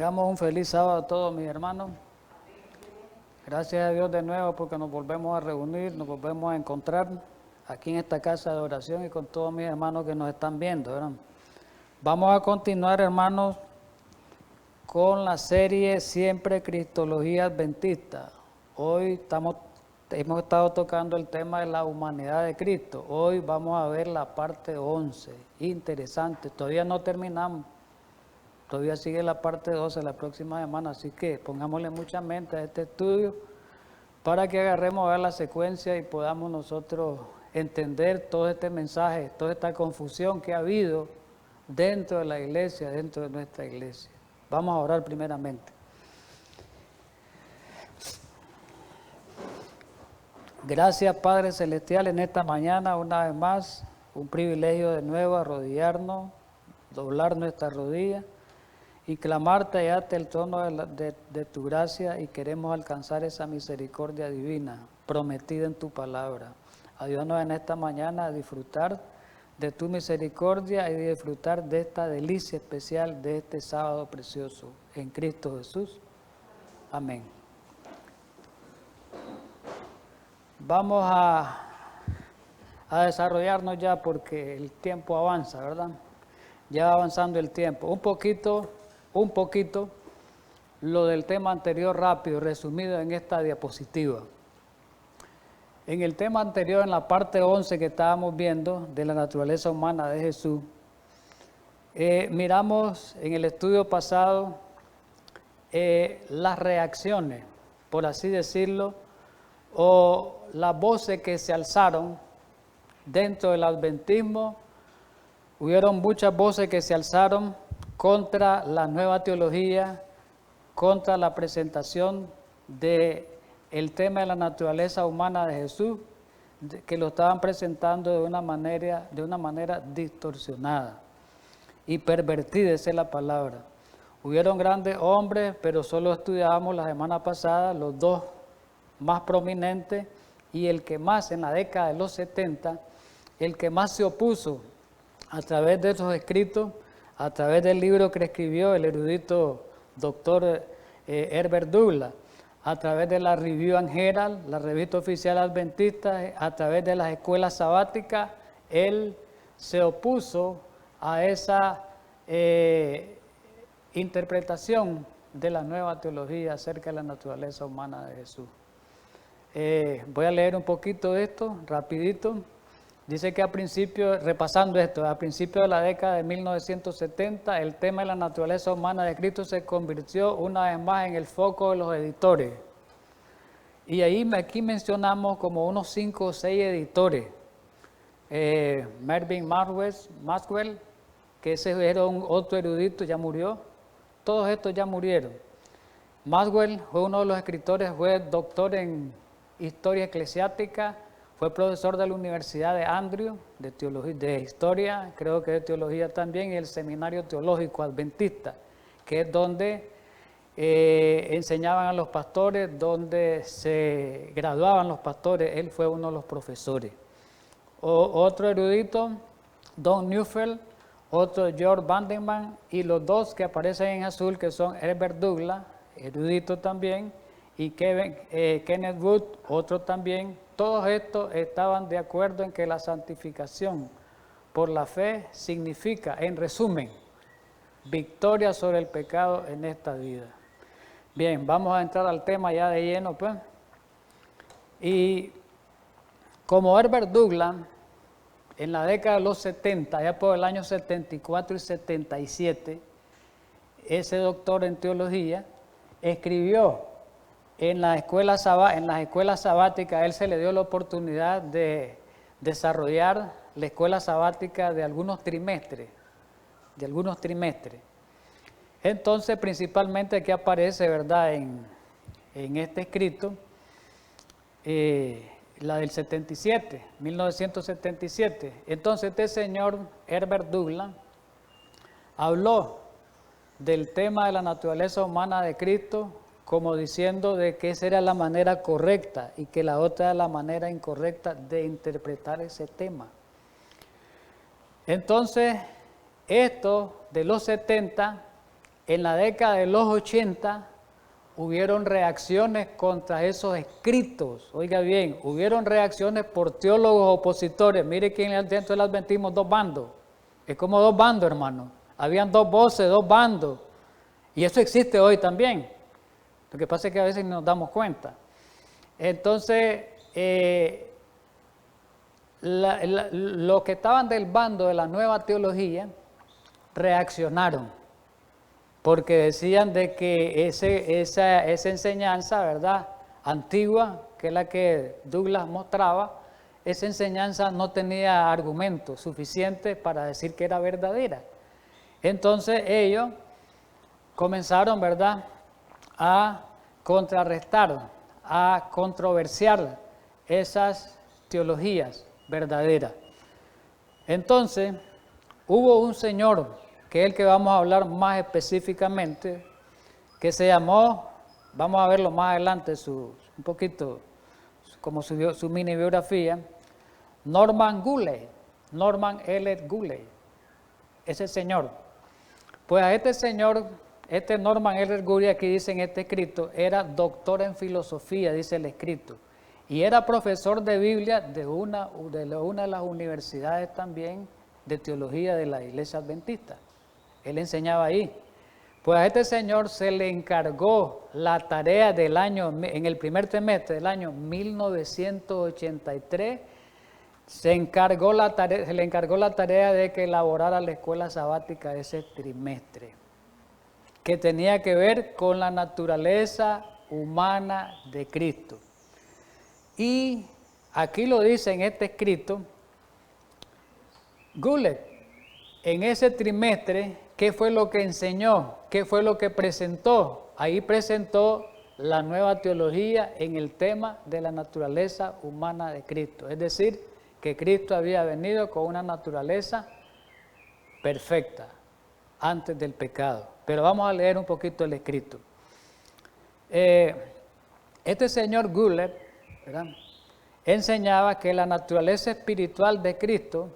Tengamos un feliz sábado a todos mis hermanos. Gracias a Dios de nuevo porque nos volvemos a reunir, nos volvemos a encontrar aquí en esta casa de oración y con todos mis hermanos que nos están viendo, ¿verdad? Vamos a continuar, hermanos, con la serie Siempre Cristología Adventista. Hoy hemos estado tocando el tema de la humanidad de Cristo. Hoy vamos a ver la parte 11. Interesante, todavía no terminamos. Todavía sigue la parte 12 la próxima semana, así que pongámosle mucha mente a este estudio para que agarremos a ver la secuencia y podamos nosotros entender todo este mensaje, toda esta confusión que ha habido dentro de la iglesia, dentro de nuestra iglesia. Vamos a orar primeramente. Gracias, Padre Celestial, en esta mañana una vez más, un privilegio de nuevo arrodillarnos, doblar nuestras rodillas y clamarte allá ante el trono de tu gracia, y queremos alcanzar esa misericordia divina prometida en tu palabra. Ayúdanos en esta mañana a disfrutar de tu misericordia y de disfrutar de esta delicia especial de este sábado precioso. En Cristo Jesús. Amén. Vamos a desarrollarnos ya porque el tiempo avanza, ¿verdad? Ya va avanzando el tiempo. Un poquito lo del tema anterior rápido, resumido en esta diapositiva. En el tema anterior, en la parte 11 que estábamos viendo de la naturaleza humana de Jesús, miramos en el estudio pasado las reacciones, por así decirlo, o las voces que se alzaron dentro del adventismo. Hubieron muchas voces que se alzaron contra la nueva teología, contra la presentación del tema de la naturaleza humana de Jesús, que lo estaban presentando de una manera distorsionada y pervertida, esa es la palabra. Hubieron grandes hombres, pero solo estudiábamos la semana pasada los dos más prominentes, y el que más en la década de los 70, el que más se opuso a través de esos escritos, a través del libro que escribió el erudito doctor Herbert Douglas, a través de la Review and Herald, la revista oficial adventista, a través de las escuelas sabáticas, él se opuso a esa interpretación de la nueva teología acerca de la naturaleza humana de Jesús. Voy a leer un poquito de esto, rapidito. Dice que repasando esto, a principios de la década de 1970, el tema de la naturaleza humana de Cristo se convirtió una vez más en el foco de los editores. Y aquí mencionamos como unos 5 o 6 editores. Mervyn Maxwell, que ese era otro erudito, ya murió. Todos estos ya murieron. Maxwell fue uno de los escritores, fue doctor en historia eclesiástica, fue profesor de la Universidad de Andrew, de teología, de historia, creo que de teología también, y el Seminario Teológico Adventista, que es donde enseñaban a los pastores, donde se graduaban los pastores. Él fue uno de los profesores. Otro erudito, Don Neufeld, otro George Vanderman, y los dos que aparecen en azul, que son Herbert Douglas, erudito también, y Kenneth Wood, otro también. Todos estos estaban de acuerdo en que la santificación por la fe significa, en resumen, victoria sobre el pecado en esta vida. Bien, vamos a entrar al tema ya de lleno, pues. Y como Herbert Douglas, en la década de los 70, ya por el año 74 y 77, ese doctor en teología escribió en las escuelas sabáticas. Él se le dio la oportunidad de desarrollar la escuela sabática de algunos trimestres. Entonces, principalmente aquí aparece, ¿verdad?, en este escrito, la del 1977. Entonces, este señor Herbert Douglas habló del tema de la naturaleza humana de Cristo, como diciendo de que esa era la manera correcta y que la otra era la manera incorrecta de interpretar ese tema. Entonces, esto de los 70 en la década de los 80 hubieron reacciones contra esos escritos. Oiga bien, hubieron reacciones por teólogos opositores. Mire que dentro del adventismo dos bandos. Es como dos bandos, hermano. Habían dos voces, dos bandos. Y eso existe hoy también. Lo que pasa es que a veces no nos damos cuenta. Entonces, los que estaban del bando de la nueva teología reaccionaron, porque decían de que esa enseñanza, ¿verdad?, antigua, que es la que Douglas mostraba, esa enseñanza no tenía argumentos suficientes para decir que era verdadera. Entonces ellos comenzaron, ¿verdad?, a contrarrestar, a controversiar esas teologías verdaderas. Entonces, hubo un señor, que es el que vamos a hablar más específicamente, que se llamó, vamos a verlo más adelante, un poquito como su mini biografía, Norman Gulley, Norman L. Gulley, ese señor. Pues a este señor, este Norman L. Gulley, aquí dice en este escrito, era doctor en filosofía, dice el escrito, y era profesor de Biblia de una de las universidades también de teología de la Iglesia Adventista. Él enseñaba ahí. Pues a este señor se le encargó la tarea del año, en el primer trimestre del año 1983, se le encargó la tarea de que elaborara la escuela sabática de ese trimestre, que tenía que ver con la naturaleza humana de Cristo. Y aquí lo dice en este escrito, Gulley, en ese trimestre, ¿qué fue lo que enseñó? ¿Qué fue lo que presentó? Ahí presentó la nueva teología en el tema de la naturaleza humana de Cristo. Es decir, que Cristo había venido con una naturaleza perfecta antes del pecado. Pero vamos a leer un poquito el escrito. Este señor Gulley, ¿verdad?, enseñaba que la naturaleza espiritual de Cristo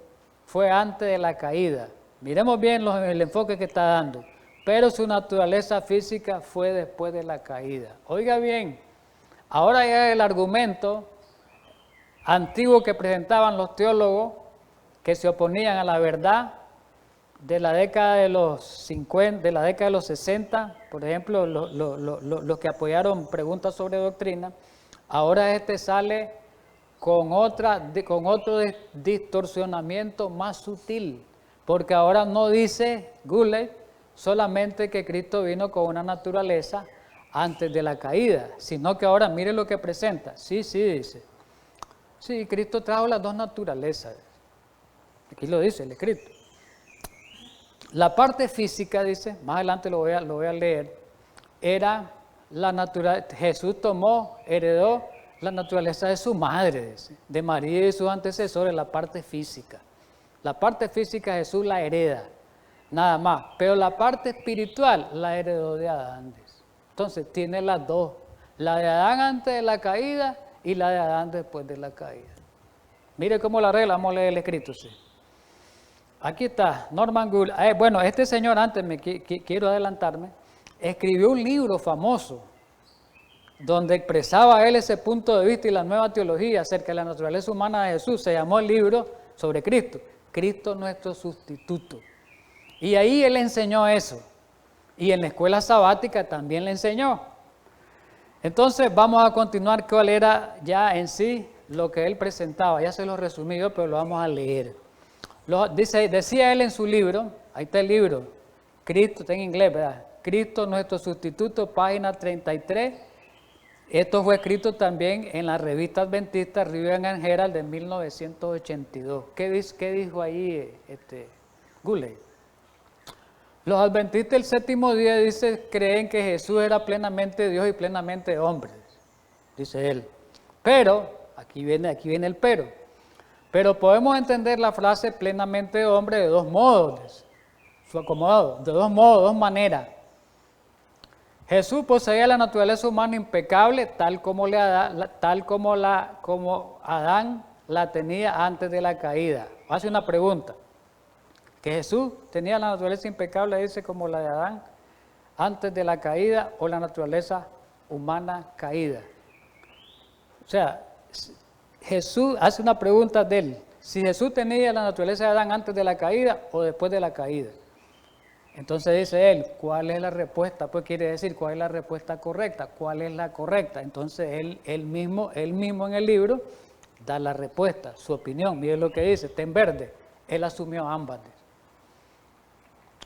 fue antes de la caída. Miremos bien el enfoque que está dando. Pero su naturaleza física fue después de la caída. Oiga bien, ahora ya el argumento antiguo que presentaban los teólogos que se oponían a la verdad de la década de los 50, de la década de los 60, por ejemplo, los que apoyaron preguntas sobre doctrina, ahora sale con otro distorsionamiento más sutil, porque ahora no dice Gulley solamente que Cristo vino con una naturaleza antes de la caída, sino que ahora mire lo que presenta. Sí, dice. Sí, Cristo trajo las dos naturalezas. Aquí lo dice el escrito. La parte física, dice, más adelante lo voy a leer, era la naturaleza. Jesús heredó la naturaleza de su madre, dice, de María y de sus antecesores, la parte física. La parte física Jesús la hereda, nada más. Pero la parte espiritual la heredó de Adán, dice. Entonces tiene las dos, la de Adán antes de la caída y la de Adán después de la caída. Mire cómo la arregla, vamos a leer el escrito, sí. Aquí está, Norman Gulley. Bueno, este señor, antes quiero adelantarme, escribió un libro famoso donde expresaba él ese punto de vista y la nueva teología acerca de la naturaleza humana de Jesús. Se llamó el libro sobre Cristo, Cristo nuestro sustituto. Y ahí él enseñó eso. Y en la escuela sabática también le enseñó. Entonces vamos a continuar cuál era ya en sí lo que él presentaba. Ya se lo resumí yo, pero lo vamos a leer. Decía él en su libro, ahí está el libro, Cristo, está en inglés, ¿verdad? Cristo nuestro sustituto, página 33. Esto fue escrito también en la revista adventista Review and Herald de 1982. ¿Qué dijo ahí Gulley? Los adventistas del séptimo día, dice, creen que Jesús era plenamente Dios y plenamente hombre, dice él. Pero, aquí viene el pero. Pero podemos entender la frase plenamente hombre de dos modos, su acomodado, de dos modos, dos maneras. Jesús poseía la naturaleza humana impecable, tal como Adán la tenía antes de la caída. Hace una pregunta. Que Jesús tenía la naturaleza impecable, dice, como la de Adán antes de la caída o la naturaleza humana caída? O sea, Jesús hace una pregunta de él. Si Jesús tenía la naturaleza de Adán antes de la caída o después de la caída. Entonces dice él, ¿cuál es la respuesta? Pues quiere decir, ¿cuál es la respuesta correcta? ¿Cuál es la correcta? Entonces él mismo en el libro da la respuesta, su opinión. Miren lo que dice, está en verde. Él asumió ambas.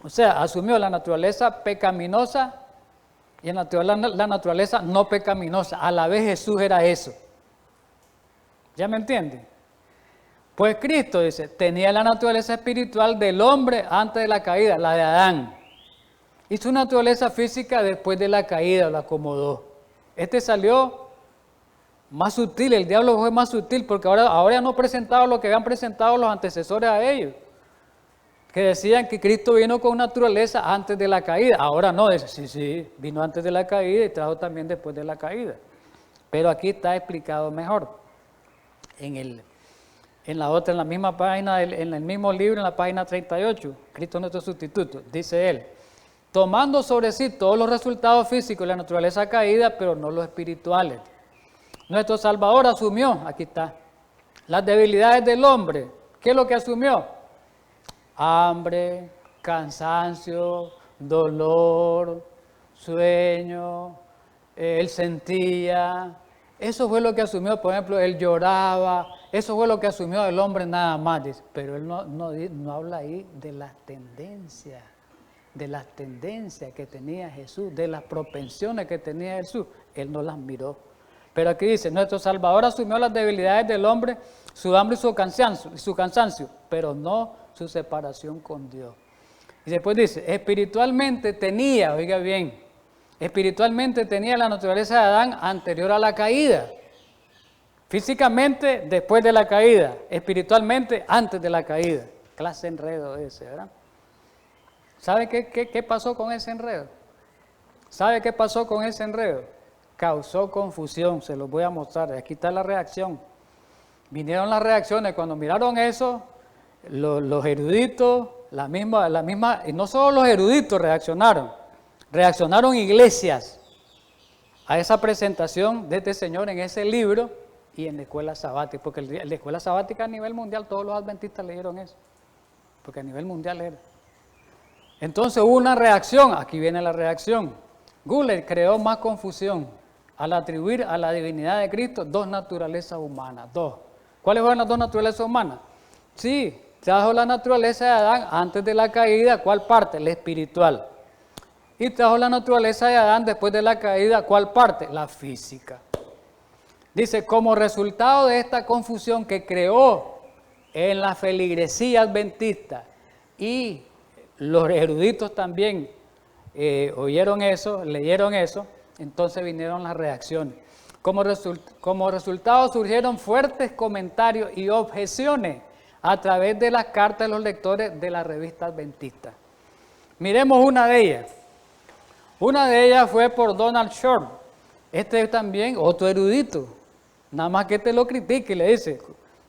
O sea, asumió la naturaleza pecaminosa y la naturaleza no pecaminosa. A la vez Jesús era eso. ¿Ya me entienden? Pues Cristo, dice, tenía la naturaleza espiritual del hombre antes de la caída, la de Adán. Y su naturaleza física después de la caída, la acomodó. Este salió más sutil, el diablo fue más sutil, porque ahora no presentaba lo que habían presentado los antecesores a ellos, que decían que Cristo vino con naturaleza antes de la caída. Ahora no, dice, sí, vino antes de la caída y trajo también después de la caída. Pero aquí está explicado mejor. En la misma página, en el mismo libro, en la página 38, Cristo nuestro sustituto, dice él, tomando sobre sí todos los resultados físicos de la naturaleza caída, pero no los espirituales. Nuestro Salvador asumió, aquí está, las debilidades del hombre. ¿Qué es lo que asumió? Hambre, cansancio, dolor, sueño, él sentía. Eso fue lo que asumió, por ejemplo, él lloraba. Eso fue lo que asumió el hombre nada más. Dice. Pero él no habla ahí de las tendencias que tenía Jesús, de las propensiones que tenía Jesús. Él no las miró. Pero aquí dice, nuestro Salvador asumió las debilidades del hombre, su hambre y su cansancio, pero no su separación con Dios. Y después dice, espiritualmente tenía, oiga bien, espiritualmente tenía la naturaleza de Adán anterior a la caída. Físicamente después de la caída, espiritualmente antes de la caída. Clase enredo ese, ¿verdad? ¿Sabe qué pasó con ese enredo? ¿Sabe qué pasó con ese enredo? Causó confusión, se los voy a mostrar. Aquí está la reacción. Vinieron las reacciones, cuando miraron eso, los eruditos, la misma, y no solo los eruditos reaccionaron iglesias a esa presentación de este Señor en ese libro y en la escuela sabática, porque en la escuela sabática a nivel mundial todos los adventistas leyeron eso, porque a nivel mundial era. Entonces hubo una reacción, aquí viene la reacción. Guller creó más confusión al atribuir a la divinidad de Cristo dos naturalezas humanas, dos. ¿Cuáles fueron las dos naturalezas humanas? Sí, trajo la naturaleza de Adán antes de la caída, ¿cuál parte? La espiritual. Y trajo la naturaleza de Adán después de la caída, ¿cuál parte? La física. Dice, como resultado de esta confusión que creó en la feligresía adventista y los eruditos también oyeron eso, leyeron eso, entonces vinieron las reacciones. Como resultado surgieron fuertes comentarios y objeciones a través de las cartas de los lectores de la revista adventista. Miremos una de ellas. Una de ellas fue por Donald Short. Este es también otro erudito. Nada más que lo critique y le dice,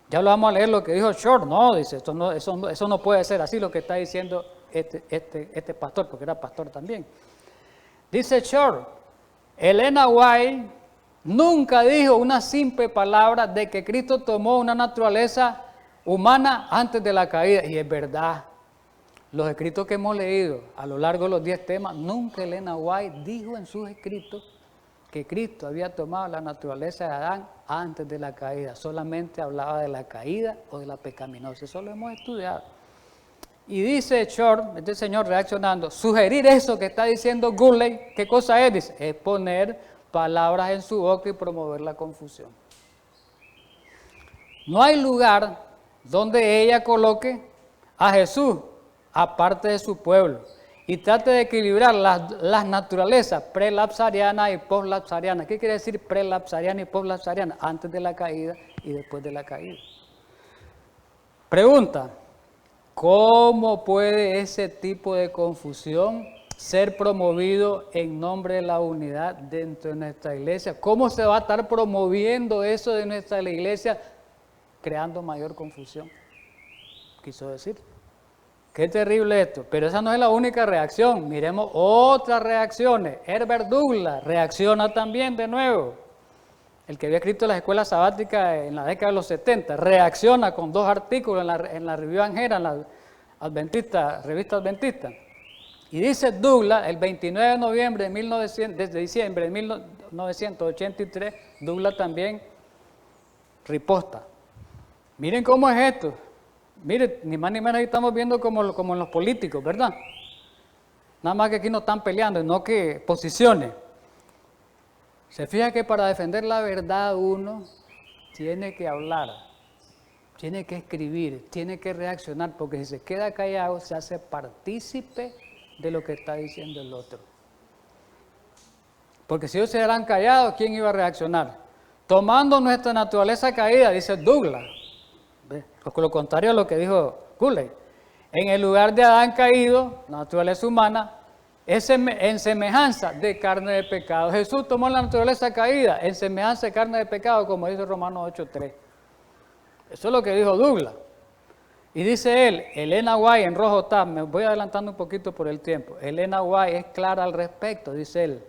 ya lo vamos a leer lo que dijo Short. No, dice, eso no puede ser así lo que está diciendo este pastor, porque era pastor también. Dice Short, Elena White nunca dijo una simple palabra de que Cristo tomó una naturaleza humana antes de la caída. Y es verdad. Los escritos que hemos leído a lo largo de los 10 temas, nunca Elena White dijo en sus escritos que Cristo había tomado la naturaleza de Adán antes de la caída. Solamente hablaba de la caída o de la pecaminosa. Eso lo hemos estudiado. Y dice Short, este señor reaccionando, sugerir eso que está diciendo Gurley, ¿qué cosa es? Dice, es poner palabras en su boca y promover la confusión. No hay lugar donde ella coloque a Jesús aparte de su pueblo y trate de equilibrar las naturalezas prelapsariana y poslapsariana. ¿Qué quiere decir prelapsariana y poslapsariana? Antes de la caída y después de la caída. Pregunta, ¿cómo puede ese tipo de confusión ser promovido en nombre de la unidad dentro de nuestra iglesia? ¿Cómo se va a estar promoviendo eso de nuestra iglesia creando mayor confusión? Quiso decir. Qué terrible esto, pero esa no es la única reacción. Miremos otras reacciones. Herbert Douglass reacciona también de nuevo. El que había escrito las escuelas sabáticas en la década de los 70, reacciona con 2 artículos en la Review and Herald, en la revista Adventista. Y dice Douglass, el 29 de noviembre desde diciembre de 1983, Douglass también riposta. Miren cómo es esto. Miren, ni más ni menos estamos viendo como en los políticos, ¿verdad? Nada más que aquí no están peleando, no que posiciones. Se fija que para defender la verdad uno tiene que hablar, tiene que escribir, tiene que reaccionar, porque si se queda callado se hace partícipe de lo que está diciendo el otro. Porque si ellos se quedaran callados, ¿quién iba a reaccionar? Tomando nuestra naturaleza caída, dice Douglass, lo contrario a lo que dijo Gulley, en el lugar de Adán caído, la naturaleza humana, es en semejanza de carne de pecado. Jesús tomó la naturaleza caída en semejanza de carne de pecado, como dice Romanos 8:3. Eso es lo que dijo Douglass. Y dice él, Elena White, en rojo está, me voy adelantando un poquito por el tiempo, Elena White es clara al respecto, dice él,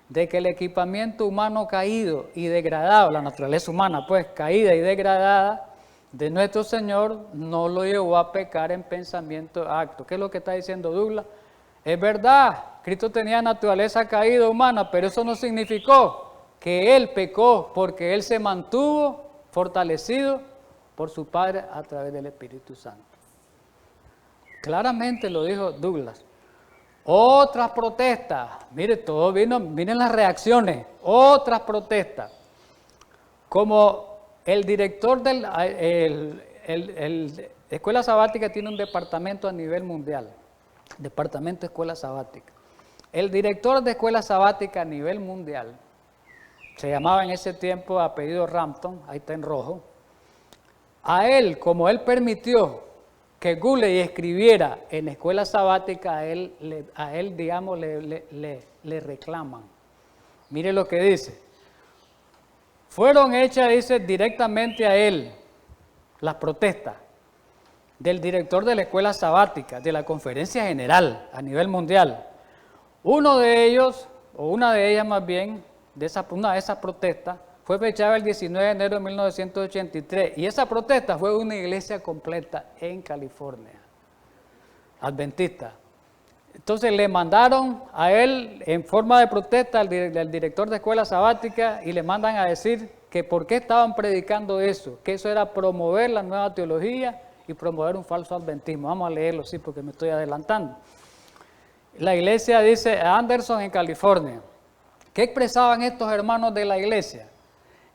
de que el equipamiento humano caído y degradado, la naturaleza humana pues caída y degradada de nuestro Señor, no lo llevó a pecar en pensamiento, acto. ¿Qué es lo que está diciendo Douglass? Es verdad, Cristo tenía naturaleza caída humana, pero eso no significó que Él pecó, porque Él se mantuvo fortalecido por su Padre a través del Espíritu Santo. Claramente lo dijo Douglass. Otras protestas, mire, todo vino, miren las reacciones, otras protestas, como el director de la Escuela Sabática tiene un departamento a nivel mundial, departamento de Escuela Sabática. El director de Escuela Sabática a nivel mundial, se llamaba en ese tiempo apellido Rampton, ahí está en rojo. A él, como él permitió que Gulley escribiera en escuela sabática, a él digamos, le reclaman. Mire lo que dice. Fueron hechas, dice, directamente a él las protestas del director de la escuela sabática, de la conferencia general a nivel mundial. Uno de ellos, o una de ellas más bien, una de esas protestas, fue fechada el 19 de enero de 1983 y esa protesta fue una iglesia completa en California, adventista. Entonces le mandaron a él en forma de protesta al director de escuela sabática y le mandan a decir que por qué estaban predicando eso, que eso era promover la nueva teología y promover un falso adventismo. Vamos a leerlo, sí, porque me estoy adelantando. La iglesia dice Anderson en California. ¿Qué expresaban estos hermanos de la iglesia?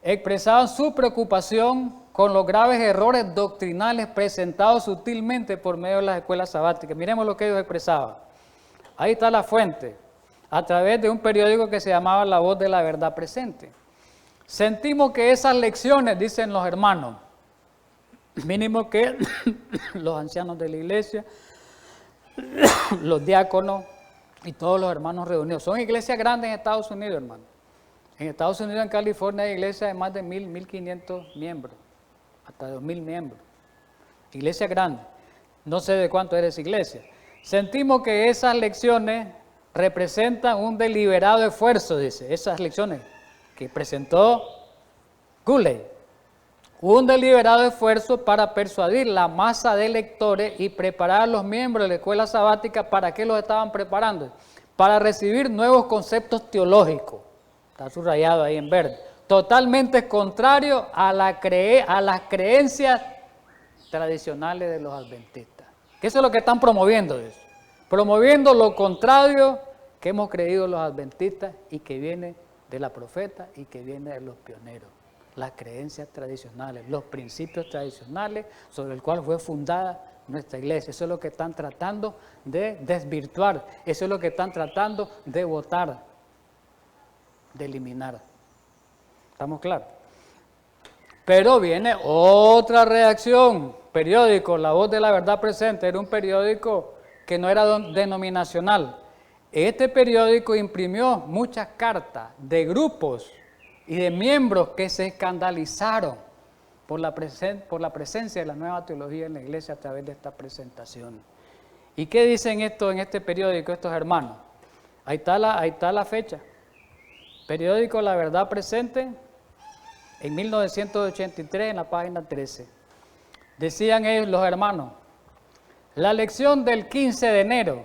Expresaban su preocupación con los graves errores doctrinales presentados sutilmente por medio de las escuelas sabáticas. Miremos lo que ellos expresaban. Ahí está la fuente, a través de un periódico que se llamaba La Voz de la Verdad Presente. Sentimos que esas lecciones, dicen los hermanos, mínimo que los ancianos de la iglesia, los diáconos y todos los hermanos reunidos. Son iglesias grandes en Estados Unidos, hermano. En Estados Unidos, en California, hay iglesias de más de 1.500 miembros, hasta 2.000 miembros. Iglesia grande. No sé de cuánto era esa iglesia. Sentimos que esas lecciones representan un deliberado esfuerzo, dice, esas lecciones que presentó Gulley. Un deliberado esfuerzo para persuadir la masa de lectores y preparar a los miembros de la escuela sabática. ¿Para qué los estaban preparando? Para recibir nuevos conceptos teológicos. Está subrayado ahí en verde. Totalmente contrario a las creencias tradicionales de los adventistas. Que eso es lo que están promoviendo. Eso. Promoviendo lo contrario que hemos creído los adventistas y que viene de la profeta y que viene de los pioneros. Las creencias tradicionales, los principios tradicionales sobre el cual fue fundada nuestra iglesia. Eso es lo que están tratando de desvirtuar. Eso es lo que están tratando de votar, de eliminar. ¿Estamos claros? Pero viene otra reacción. Periódico, La Voz de la Verdad Presente, era un periódico que no era denominacional. Este periódico imprimió muchas cartas de grupos y de miembros que se escandalizaron por la presencia de la nueva teología en la iglesia a través de esta presentación. ¿Y qué dicen esto en este periódico estos hermanos? Ahí está la fecha. Periódico La Verdad Presente, en 1983, en la página 13. Decían ellos, los hermanos, la lección del 15 de enero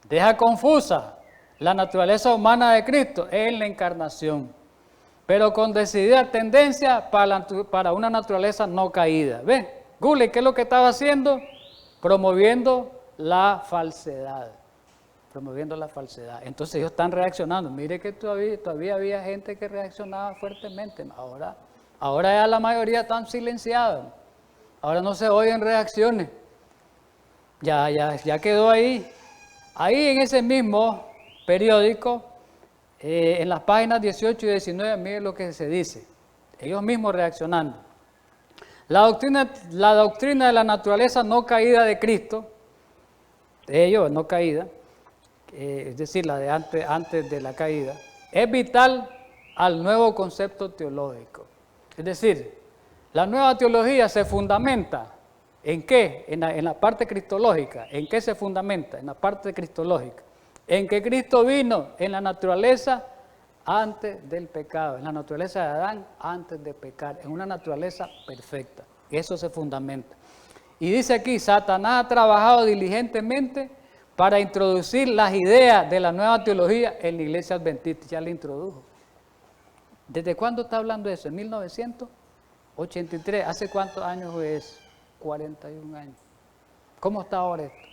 deja confusa la naturaleza humana de Cristo en la encarnación, pero con decidida tendencia para una naturaleza no caída. ¿Ven? Gule, ¿qué es lo que estaba haciendo? Promoviendo la falsedad. Promoviendo la falsedad. Entonces ellos están reaccionando. Mire que todavía había gente que reaccionaba fuertemente. Ahora ya la mayoría están silenciados. Ahora no se oyen reacciones. Ya quedó ahí. Ahí en ese mismo periódico, en las páginas 18 y 19, miren lo que se dice. Ellos mismos reaccionando. La doctrina de la naturaleza no caída de Cristo, de ellos no caída, es decir, la de antes de la caída, es vital al nuevo concepto teológico. Es decir, la nueva teología se fundamenta ¿en qué? En la parte cristológica. ¿En qué se fundamenta? En la parte cristológica. En que Cristo vino en la naturaleza antes del pecado, en la naturaleza de Adán antes de pecar, en una naturaleza perfecta. Eso se fundamenta. Y dice aquí, Satanás ha trabajado diligentemente para introducir las ideas de la nueva teología en la iglesia adventista. Ya la introdujo. ¿Desde cuándo está hablando eso? ¿En 1983? ¿Hace cuántos años fue eso? 41 años. ¿Cómo está ahora esto?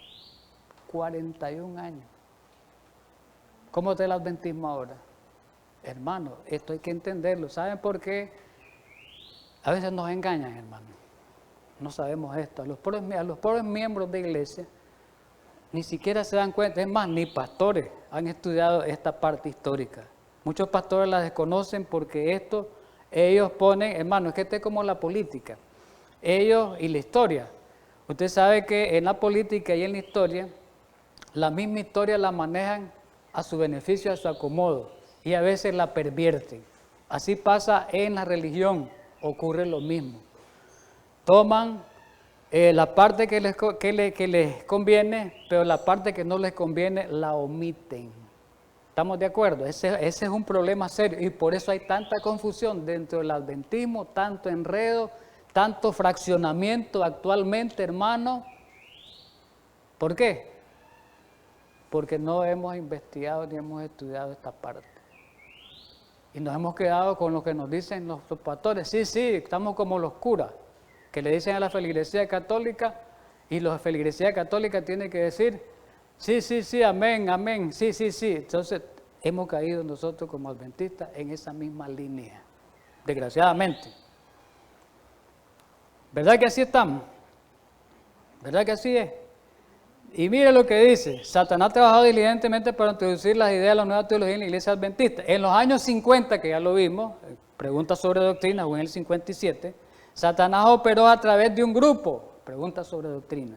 41 años. ¿Cómo está el adventismo ahora? Hermano, esto hay que entenderlo. ¿Saben por qué? A veces nos engañan, hermano. No sabemos esto. A los pobres miembros de iglesia ni siquiera se dan cuenta. Es más, ni pastores han estudiado esta parte histórica. Muchos pastores la desconocen porque ellos ponen, hermano, es que esto es como la política. Ellos y la historia. Usted sabe que en la política y en la historia, la misma historia la manejan a su beneficio, a su acomodo, y a veces la pervierten. Así pasa en la religión, ocurre lo mismo. Toman la parte que les conviene, pero la parte que no les conviene la omiten. ¿Estamos de acuerdo? Ese es un problema serio y por eso hay tanta confusión dentro del adventismo, tanto enredo, tanto fraccionamiento actualmente, hermano. ¿Por qué? Porque no hemos investigado ni hemos estudiado esta parte. Y nos hemos quedado con lo que nos dicen los pastores. Sí, estamos como los curas, que le dicen a la feligresía católica, y la feligresía católica tiene que decir, sí, amén, amén, sí. Entonces, hemos caído nosotros como adventistas en esa misma línea, desgraciadamente. ¿Verdad que así estamos? ¿Verdad que así es? Y mire lo que dice, Satanás ha trabajado diligentemente para introducir las ideas de la nueva teología en la iglesia adventista. En los años 50, que ya lo vimos, pregunta sobre doctrina, o en el 57, Satanás operó a través de un grupo, pregunta sobre doctrina,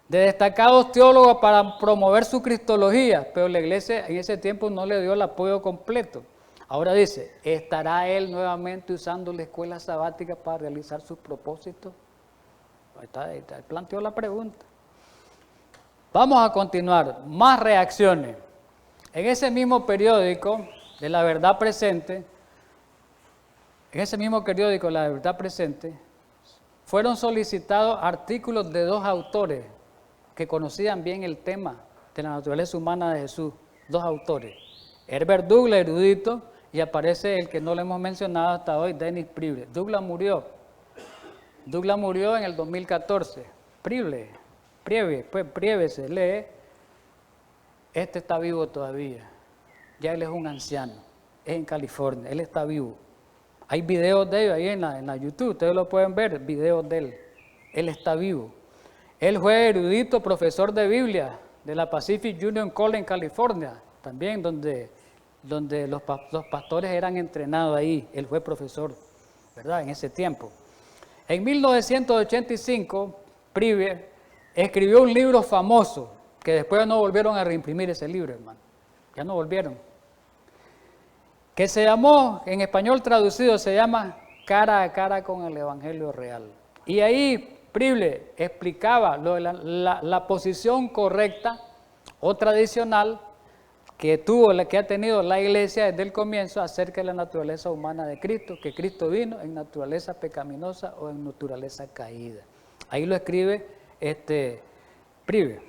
de destacados teólogos para promover su cristología, pero la iglesia en ese tiempo no le dio el apoyo completo. Ahora dice, ¿estará él nuevamente usando la escuela sabática para realizar sus propósitos? Ahí planteó la pregunta. Vamos a continuar, más reacciones. En ese mismo periódico de La Verdad Presente, fueron solicitados artículos de dos autores que conocían bien el tema de la naturaleza humana de Jesús, dos autores. Herbert Douglas, erudito, y aparece el que no le hemos mencionado hasta hoy, Dennis Prible. Douglas murió en el 2014. Priebe se lee, este está vivo todavía, ya él es un anciano, es en California, él está vivo. Hay videos de ellos ahí en la YouTube, ustedes lo pueden ver, videos de él está vivo. Él fue erudito, profesor de Biblia de la Pacific Union College en California, también donde los pastores eran entrenados ahí, él fue profesor, ¿verdad? En ese tiempo. En 1985, Priebe escribió un libro famoso, que después no volvieron a reimprimir ese libro, hermano. Ya no volvieron. Que se llamó, en español traducido, se llama Cara a cara con el Evangelio Real. Y ahí Prible explicaba la posición correcta o tradicional que ha tenido la Iglesia desde el comienzo acerca de la naturaleza humana de Cristo, que Cristo vino en naturaleza pecaminosa o en naturaleza caída. Ahí lo escribe Prible.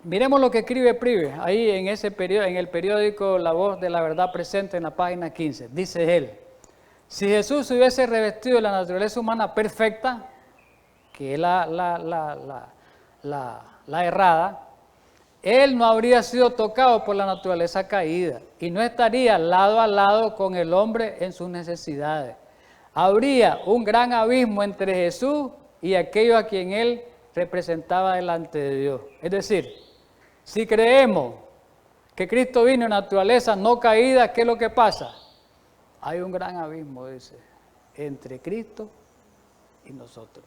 Miremos lo que escribe Prible ahí en el periódico La Voz de la Verdad Presente en la página 15. Dice él: si Jesús hubiese revestido la naturaleza humana perfecta, que es la errada, Él no habría sido tocado por la naturaleza caída y no estaría lado a lado con el hombre en sus necesidades. Habría un gran abismo entre Jesús y aquellos a quien Él representaba delante de Dios. Es decir, si creemos que Cristo vino en naturaleza no caída, ¿qué es lo que pasa? Hay un gran abismo, dice, entre Cristo y nosotros.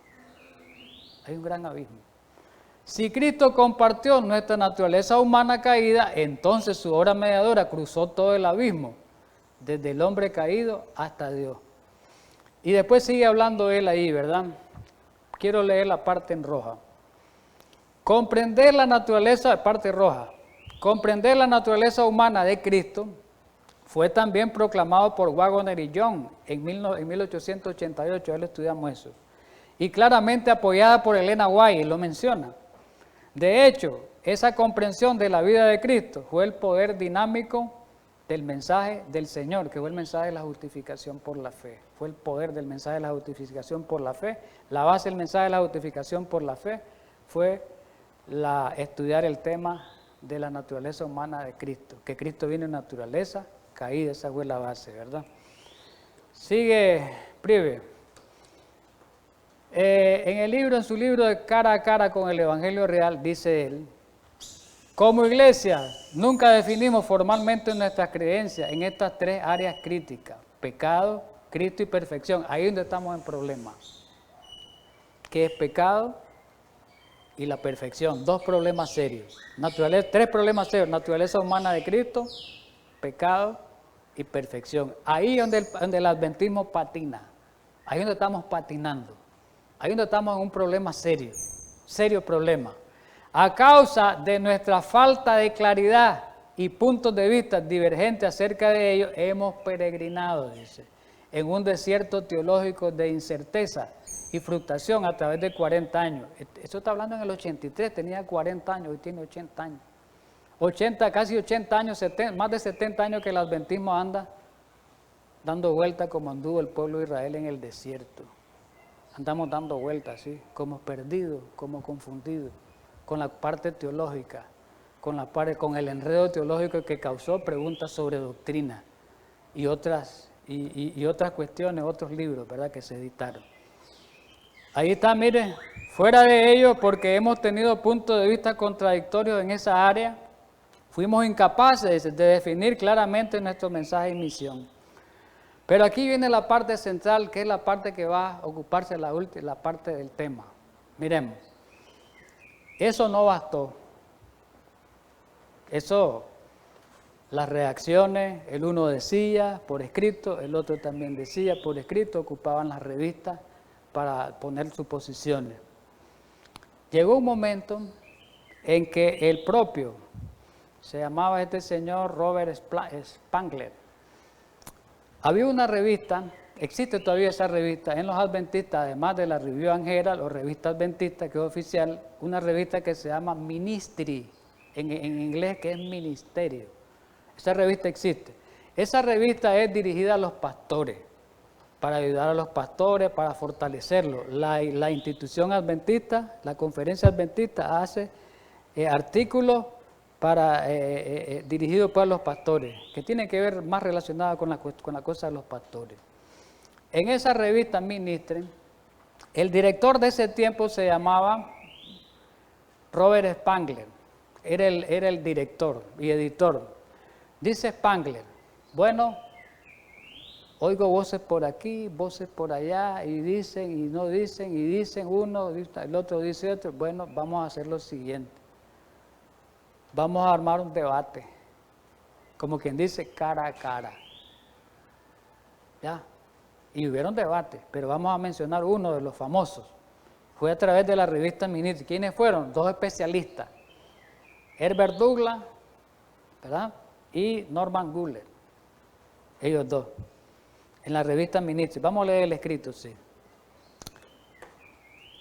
Hay un gran abismo. Si Cristo compartió nuestra naturaleza humana caída, entonces su obra mediadora cruzó todo el abismo, desde el hombre caído hasta Dios. Y después sigue hablando él ahí, ¿verdad? Quiero leer la parte en roja. Comprender la naturaleza, parte roja, comprender la naturaleza humana de Cristo fue también proclamado por Waggoner y Young en 1888, ya lo estudiamos eso, y claramente apoyada por Elena White, lo menciona. De hecho, esa comprensión de la vida de Cristo fue el poder dinámico del mensaje del Señor, que fue el mensaje de la justificación por la fe. Fue el poder del mensaje de la justificación por la fe. La base del mensaje de la justificación por la fe fue estudiar el tema de la naturaleza humana de Cristo, que Cristo viene en naturaleza caída, esa fue la base, ¿verdad? Sigue Prible. En su libro de Cara a Cara con el Evangelio Real, dice él: como iglesia, nunca definimos formalmente nuestras creencias en estas tres áreas críticas: pecado, Cristo y perfección. Ahí es donde estamos en problemas. ¿Qué es pecado? Y la perfección. Dos problemas serios. Tres problemas serios: naturaleza humana de Cristo, pecado y perfección. Ahí es donde el adventismo patina. Ahí es donde estamos patinando. Ahí es donde estamos en un problema serio. Serio problema. A causa de nuestra falta de claridad y puntos de vista divergentes acerca de ello, hemos peregrinado, dice, en un desierto teológico de incerteza y frustración a través de 40 años. Esto está hablando en el 83, tenía 40 años, hoy tiene 80 años. Casi 80 años, más de 70 años que el adventismo anda dando vueltas como anduvo el pueblo de Israel en el desierto. Andamos dando vueltas, ¿sí? Como perdidos, como confundidos, con la parte teológica, con el enredo teológico que causó preguntas sobre doctrina y otras cuestiones, otros libros, ¿verdad?, que se editaron. Ahí está, mire, fuera de ello, porque hemos tenido puntos de vista contradictorios en esa área, fuimos incapaces de definir claramente nuestro mensaje y misión. Pero aquí viene la parte central, que es la parte que va a ocuparse la parte del tema. Miremos, eso no bastó. Eso, las reacciones, el uno decía por escrito, el otro también decía por escrito, ocupaban las revistas para poner sus posiciones. Llegó un momento en que el propio, se llamaba este señor Robert Spangler, había una revista, existe todavía esa revista en los adventistas, además de la Review and Herald o revista adventista que es oficial, una revista que se llama Ministry, en inglés, que es ministerio. Esa revista existe. Esa revista es dirigida a los pastores, para ayudar a los pastores, para fortalecerlos. La institución adventista, la conferencia adventista hace artículos dirigidos para los pastores, que tienen que ver más relacionados con la cosa de los pastores. En esa revista Ministry, el director de ese tiempo se llamaba Robert Spangler, era el director y editor. Dice Spangler: bueno, oigo voces por aquí, voces por allá, y dicen y no dicen, y dicen uno, el otro dice otro. Bueno, vamos a hacer lo siguiente. Vamos a armar un debate, como quien dice, cara a cara. ¿Ya? Y hubieron debates, pero vamos a mencionar uno de los famosos. fue a través de la revista Ministry. ¿Quiénes fueron? Dos especialistas, Herbert Douglas, ¿verdad?, y Norman Guller, ellos dos, en la revista Ministry. Vamos a leer el escrito, sí.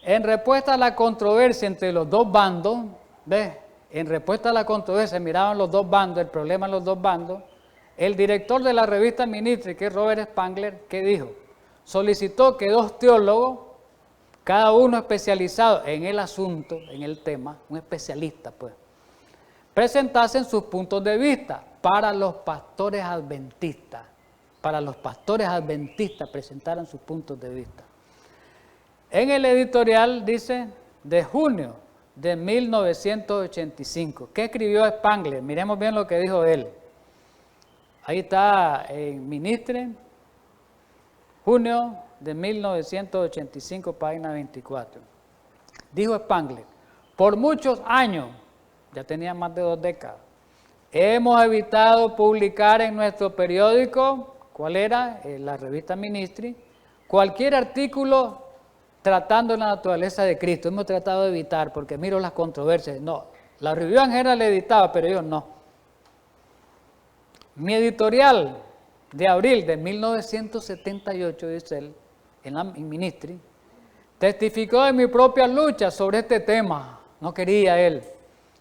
En respuesta a la controversia entre los dos bandos, ¿ves? En respuesta a la controversia, miraban los dos bandos, el problema en los dos bandos, el director de la revista Ministry, que es Robert Spangler, ¿qué dijo? Solicitó que dos teólogos, cada uno especializado en el asunto, en el tema, un especialista pues, presentasen sus puntos de vista para los pastores adventistas. Para los pastores adventistas presentaran sus puntos de vista. En el editorial dice de junio de 1985. ¿Qué escribió Spangler? Miremos bien lo que dijo él. Ahí está en Ministry, junio de 1985, página 24. Dijo Spangler, por muchos años, ya tenía más de 2 décadas, hemos evitado publicar en nuestro periódico, ¿cuál era? La revista Ministry, cualquier artículo tratando la naturaleza de Cristo. Hemos tratado de evitar, porque miro las controversias. No, la Review and Herald le editaba, pero ellos no. Mi editorial de abril de 1978, dice él, en Ministry, testificó de mi propia lucha sobre este tema. No quería él.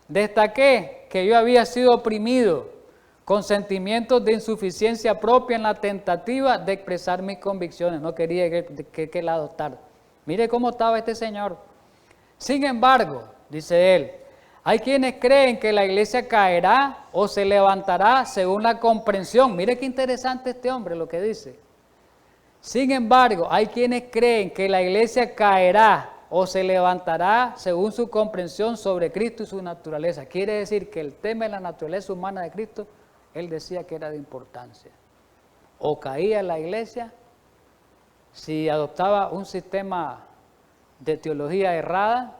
Destaqué que yo había sido oprimido con sentimientos de insuficiencia propia en la tentativa de expresar mis convicciones. No quería que la adoptara. Mire cómo estaba este señor. Sin embargo, dice él, hay quienes creen que la iglesia caerá o se levantará según la comprensión. Mire qué interesante este hombre lo que dice. Sin embargo, hay quienes creen que la iglesia caerá o se levantará según su comprensión sobre Cristo y su naturaleza. Quiere decir que el tema de la naturaleza humana de Cristo, él decía que era de importancia. O caía la iglesia si adoptaba un sistema de teología errada,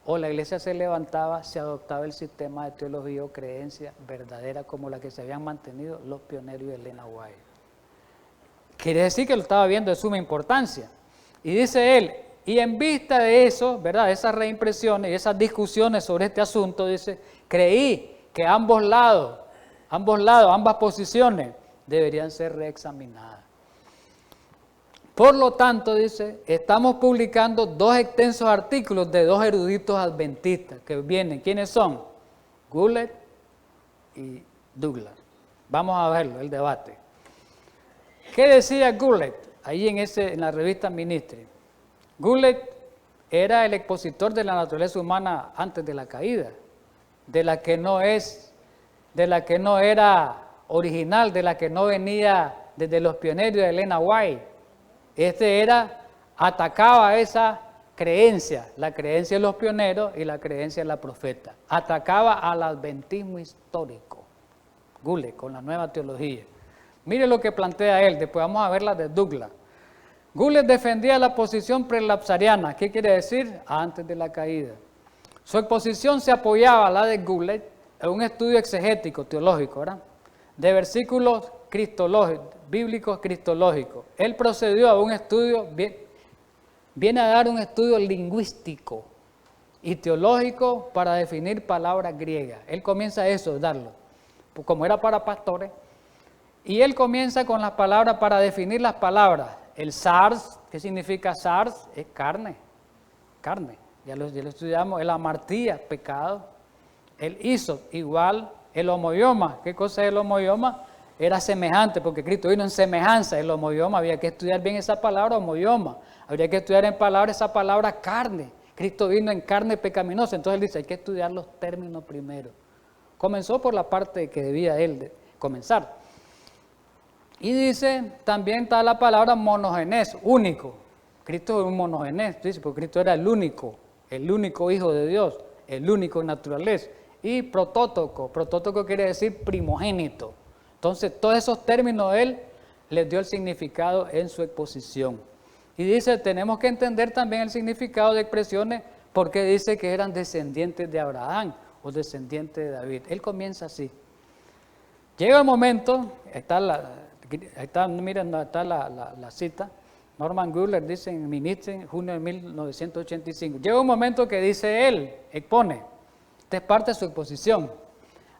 o la iglesia se levantaba si adoptaba el sistema de teología o creencia verdadera como la que se habían mantenido los pioneros de Elena White. Quiere decir que lo estaba viendo de suma importancia. Y dice él, y en vista de eso, ¿verdad?, esas reimpresiones y esas discusiones sobre este asunto, dice, creí que ambas posiciones deberían ser reexaminadas. Por lo tanto, dice, estamos publicando 2 extensos artículos de 2 eruditos adventistas que vienen. ¿Quiénes son? Guller y Douglas. Vamos a verlo, el debate. ¿Qué decía Guller ahí en la revista Ministry? Guller era el expositor de la naturaleza humana antes de la caída, de la que no era original, de la que no venía desde los pioneros de Elena White. Atacaba esa creencia, la creencia de los pioneros y la creencia de la profeta. Atacaba al adventismo histórico, Guller, con la nueva teología. Mire lo que plantea él, después vamos a ver la de Douglas. Guller defendía la posición prelapsariana. ¿Qué quiere decir? Antes de la caída. Su exposición se apoyaba, la de Guller, en un estudio exegético, teológico, ¿verdad?, de versículos bíblicos cristológicos. Él procedió a un estudio, viene a dar un estudio lingüístico y teológico para definir palabras griegas. Él comienza a darlo, como era para pastores, y él comienza con las palabras para definir las palabras. El sars, ¿qué significa sars? Es carne, ya lo estudiamos. El amartía, pecado. El isop, igual. El homoioma, ¿qué cosa es el homoioma? Era semejante, porque Cristo vino en semejanza. El homoioma, había que estudiar bien esa palabra, homoioma. Habría que estudiar en palabra esa palabra carne. Cristo vino en carne pecaminosa. Entonces él dice, hay que estudiar los términos primero. Comenzó por la parte que debía él comenzar. Y dice, también está la palabra monogenés, único. Cristo es un monogenés, dice, porque Cristo era el único Hijo de Dios, el único en naturaleza. Y protótoco quiere decir primogénito. Entonces, todos esos términos él les dio el significado en su exposición. Y dice, tenemos que entender también el significado de expresiones porque dice que eran descendientes de Abraham o descendientes de David. Él comienza así. Llega el momento, miren, está la cita, Norman Guller dice en Ministry, en junio de 1985. Llega un momento que dice él, expone, esta es parte de su exposición.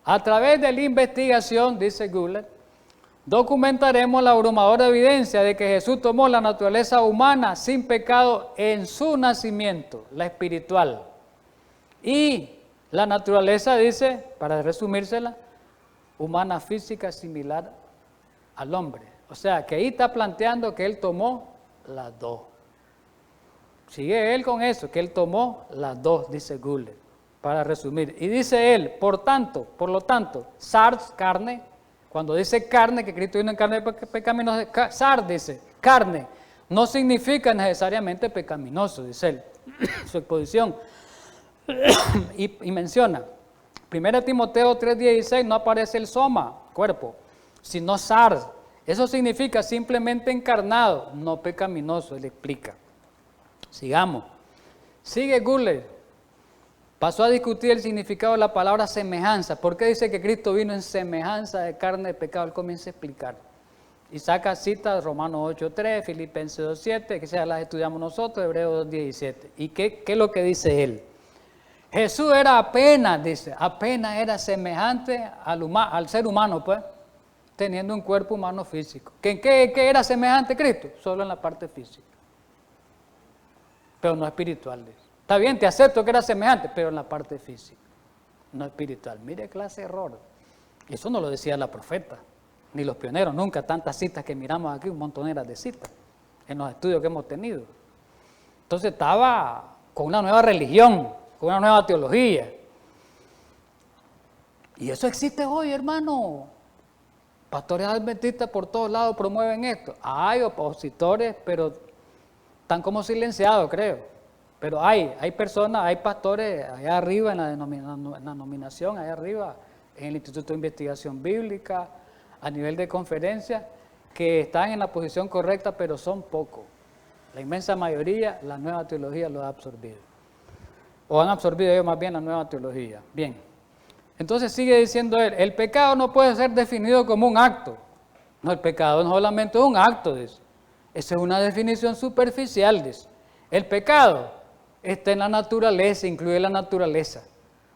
A través de la investigación, dice Guller, documentaremos la abrumadora evidencia de que Jesús tomó la naturaleza humana sin pecado en su nacimiento, la espiritual. Y la naturaleza, dice, para resumírsela, humana física similar al hombre. O sea, que ahí está planteando que él tomó las dos. Sigue él con eso, que él tomó las dos, dice Guller, para resumir. Y dice él, por lo tanto, sars, carne, cuando dice carne, que Cristo vino en carne pecaminosa, sars dice, carne, no significa necesariamente pecaminoso, dice él, su exposición. y menciona, 1 Timoteo 3:16, no aparece el soma, cuerpo, sino sars. Eso significa simplemente encarnado, no pecaminoso, él explica. Sigamos. Sigue Guller. Pasó a discutir el significado de la palabra semejanza. ¿Por qué dice que Cristo vino en semejanza de carne de pecado? Él comienza a explicar. Y saca citas Romanos 8:3, Filipenses 2:7, que ya las estudiamos nosotros, Hebreos 2:17. ¿Y qué es lo que dice él? Jesús era apenas era semejante al ser humano, pues, teniendo un cuerpo humano físico. ¿Qué era semejante a Cristo? Solo en la parte física, pero no espiritual. Está bien, te acepto que era semejante, pero en la parte física, no espiritual. Mire clase de error. Eso no lo decía la profeta, ni los pioneros, nunca tantas citas que miramos aquí, un montoneras de citas, en los estudios que hemos tenido. Entonces estaba con una nueva religión, con una nueva teología. Y eso existe hoy, hermano. Pastores adventistas por todos lados promueven esto. Hay opositores, pero están como silenciados, creo. Pero hay personas, hay pastores allá arriba en la denominación, allá arriba en el Instituto de Investigación Bíblica, a nivel de conferencia, que están en la posición correcta, pero son pocos. La inmensa mayoría, la nueva teología lo ha absorbido. O han absorbido ellos más bien la nueva teología. Bien. Entonces sigue diciendo él, el pecado no puede ser definido como un acto. No, el pecado no solamente es un acto, dice. Esa es una definición superficial, dice. El pecado está en la naturaleza, incluye la naturaleza.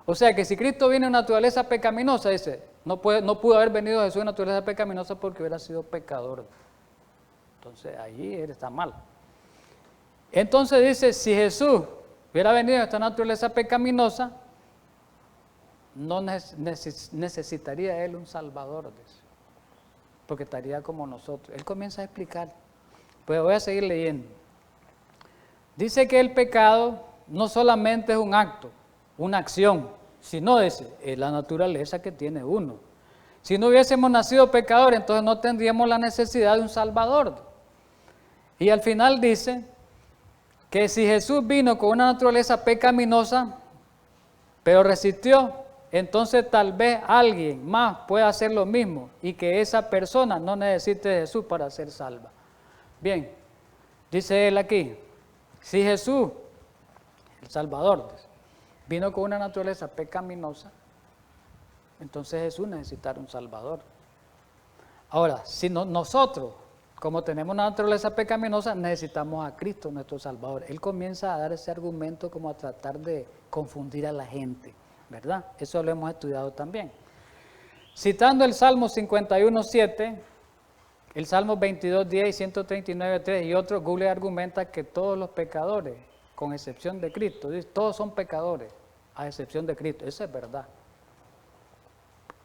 O sea que si Cristo viene en naturaleza pecaminosa, dice, no pudo haber venido Jesús en naturaleza pecaminosa porque hubiera sido pecador. Entonces allí él está mal. Entonces dice, si Jesús hubiera venido en esta naturaleza pecaminosa, no necesitaría él un salvador, porque estaría como nosotros. Él comienza a explicar, pues voy a seguir leyendo. Dice que el pecado no solamente es un acto, una acción, sino es la naturaleza que tiene uno. Si no hubiésemos nacido pecadores, entonces no tendríamos la necesidad de un salvador. Y al final dice que si Jesús vino con una naturaleza pecaminosa, pero resistió, entonces tal vez alguien más pueda hacer lo mismo y que esa persona no necesite de Jesús para ser salva. Bien, dice él aquí, si Jesús, el Salvador, vino con una naturaleza pecaminosa, entonces Jesús necesitará un Salvador. Ahora, si nosotros, como tenemos una naturaleza pecaminosa, necesitamos a Cristo, nuestro Salvador. Él comienza a dar ese argumento como a tratar de confundir a la gente, ¿verdad? Eso lo hemos estudiado también. Citando el Salmo 51:7, el Salmo 22:10 y 139:3 y otros, Google argumenta que todos los pecadores, con excepción de Cristo, todos son pecadores, a excepción de Cristo. Eso es verdad.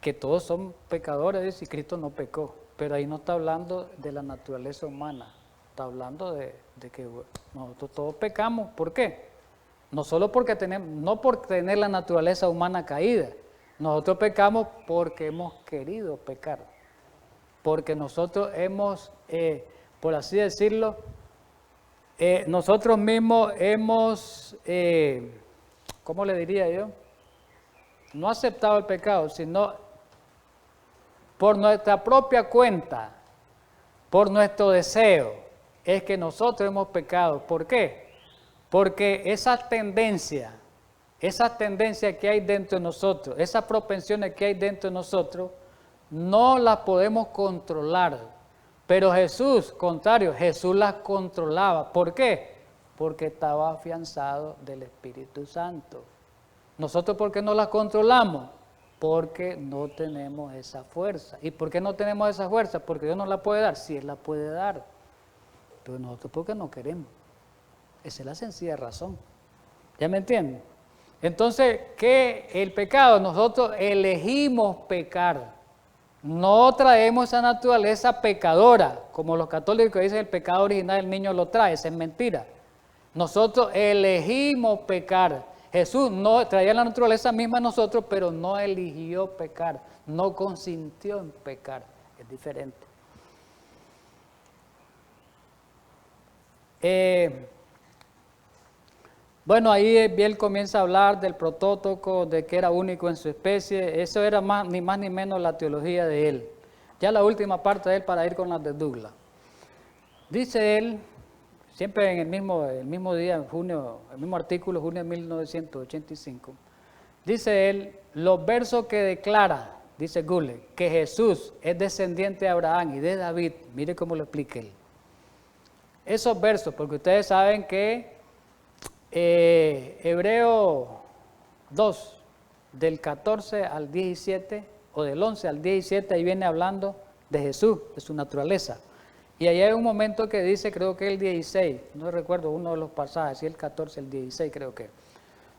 Que todos son pecadores y Cristo no pecó. Pero ahí no está hablando de la naturaleza humana, está hablando de que nosotros todos pecamos. ¿Por qué? No solo porque no por tener la naturaleza humana caída, nosotros pecamos porque hemos querido pecar, porque nosotros hemos, por así decirlo, nosotros mismos hemos, ¿cómo le diría yo? No aceptado el pecado, sino por nuestra propia cuenta, por nuestro deseo, es que nosotros hemos pecado. ¿Por qué? Porque esa tendencia que hay dentro de nosotros, esas propensiones que hay dentro de nosotros, no las podemos controlar, Pero Jesús, contrario, Jesús las controlaba. ¿Por qué? Porque estaba afianzado del Espíritu Santo. ¿Nosotros por qué no las controlamos? Porque no tenemos esa fuerza. ¿Y por qué no tenemos esa fuerza? Porque Dios nos la puede dar. Sí, Él la puede dar. Pero nosotros porque no queremos. Esa es la sencilla razón. ¿Ya me entienden? Entonces, ¿qué? El pecado, nosotros elegimos pecar. No traemos esa naturaleza pecadora, como los católicos dicen el pecado original el niño lo trae, esa es mentira. Nosotros elegimos pecar. Jesús no traía la naturaleza misma a nosotros, pero no eligió pecar, no consintió en pecar, es diferente. Bueno, ahí él comienza a hablar del protótipo, de que era único en su especie. Eso era ni más ni menos la teología de él. Ya la última parte de él para ir con las de Douglas. Dice él, siempre en el mismo día, en junio, el mismo artículo, junio de 1985, dice él, los versos que declara, dice Gulley, que Jesús es descendiente de Abraham y de David, mire cómo lo explica él. Esos versos, porque ustedes saben que Hebreo 2, del 14 al 17, o del 11 al 17, ahí viene hablando de Jesús, de su naturaleza. Y ahí hay un momento que dice, creo que el 16, no recuerdo uno de los pasajes, si el 14, el 16 creo que,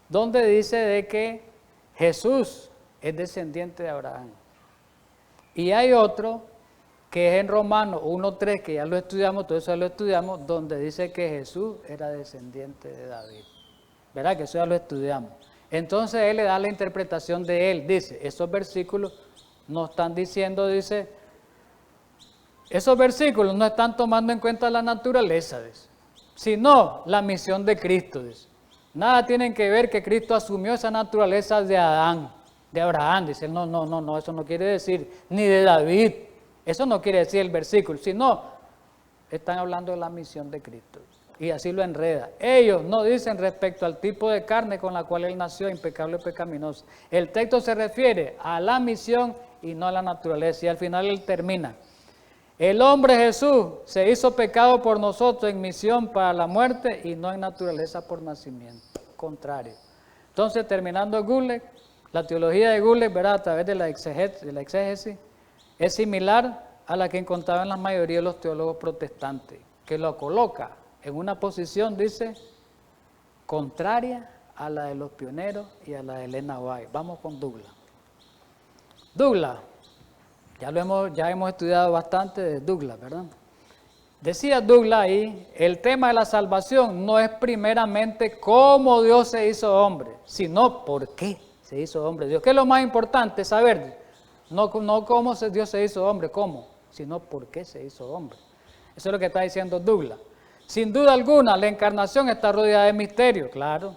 donde dice de que Jesús es descendiente de Abraham. Y hay otro que es en Romanos 1:3, que ya lo estudiamos, todo eso ya lo estudiamos, donde dice que Jesús era descendiente de David. ¿Verdad? Que eso ya lo estudiamos. Entonces él le da la interpretación de él. Dice, esos versículos no están diciendo, dice, esos versículos no están tomando en cuenta la naturaleza, dice, sino la misión de Cristo, dice. Nada tienen que ver que Cristo asumió esa naturaleza de Adán, de Abraham, dice. No, eso no quiere decir, ni de David. Eso no quiere decir el versículo, sino están hablando de la misión de Cristo. Y así lo enreda. Ellos no dicen respecto al tipo de carne con la cual él nació, impecable y pecaminoso. El texto se refiere a la misión y no a la naturaleza. Y al final él termina. El hombre Jesús se hizo pecado por nosotros en misión para la muerte y no en naturaleza por nacimiento. Contrario. Entonces, terminando Gulley, la teología de Gulley, ¿verdad? A través de la exégesis, es similar a la que encontraban la mayoría de los teólogos protestantes, que lo coloca en una posición, dice, contraria a la de los pioneros y a la de Elena White. Vamos con Douglas. Douglas, ya hemos estudiado bastante de Douglas, ¿verdad? Decía Douglas ahí, el tema de la salvación no es primeramente cómo Dios se hizo hombre, sino por qué se hizo hombre Dios. ¿Qué es lo más importante saber? No cómo Dios se hizo hombre, cómo, sino por qué se hizo hombre. Eso es lo que está diciendo Douglas. Sin duda alguna, la encarnación está rodeada de misterio, claro,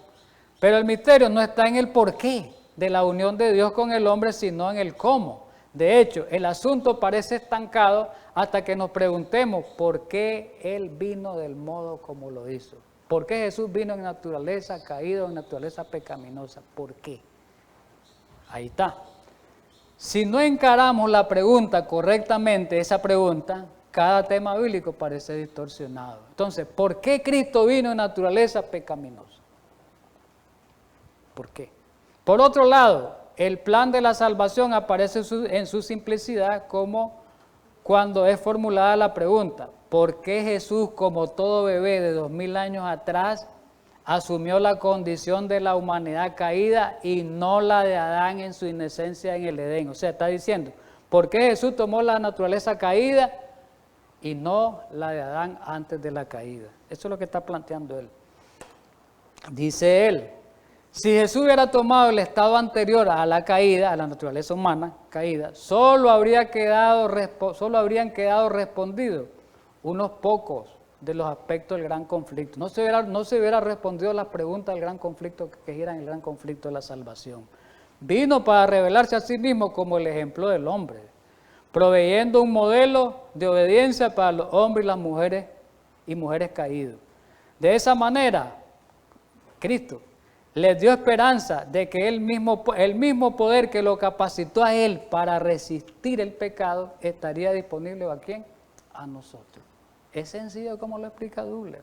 pero el misterio no está en el porqué de la unión de Dios con el hombre, sino en el cómo. De hecho, el asunto parece estancado hasta que nos preguntemos por qué Él vino del modo como lo hizo. ¿Por qué Jesús vino en naturaleza caída, en naturaleza pecaminosa? ¿Por qué? Ahí está. Si no encaramos la pregunta correctamente, esa pregunta, cada tema bíblico parece distorsionado. Entonces, ¿por qué Cristo vino en naturaleza pecaminosa? ¿Por qué? Por otro lado, el plan de la salvación aparece en su simplicidad como cuando es formulada la pregunta, ¿por qué Jesús, como todo bebé de 2000 años atrás, asumió la condición de la humanidad caída y no la de Adán en su inocencia en el Edén? O sea, está diciendo, ¿por qué Jesús tomó la naturaleza caída y no la de Adán antes de la caída? Eso es lo que está planteando él. Dice él, si Jesús hubiera tomado el estado anterior a la caída, a la naturaleza humana caída, solo habrían quedado respondidos unos pocos de los aspectos del gran conflicto. No se hubiera respondido las preguntas del gran conflicto que giran el gran conflicto de la salvación. Vino para revelarse a sí mismo como el ejemplo del hombre, proveyendo un modelo de obediencia para los hombres y mujeres caídos. De esa manera, Cristo les dio esperanza de que el mismo poder que lo capacitó a él para resistir el pecado estaría disponible ¿a quién? A a nosotros. Es sencillo como lo explica Douglas.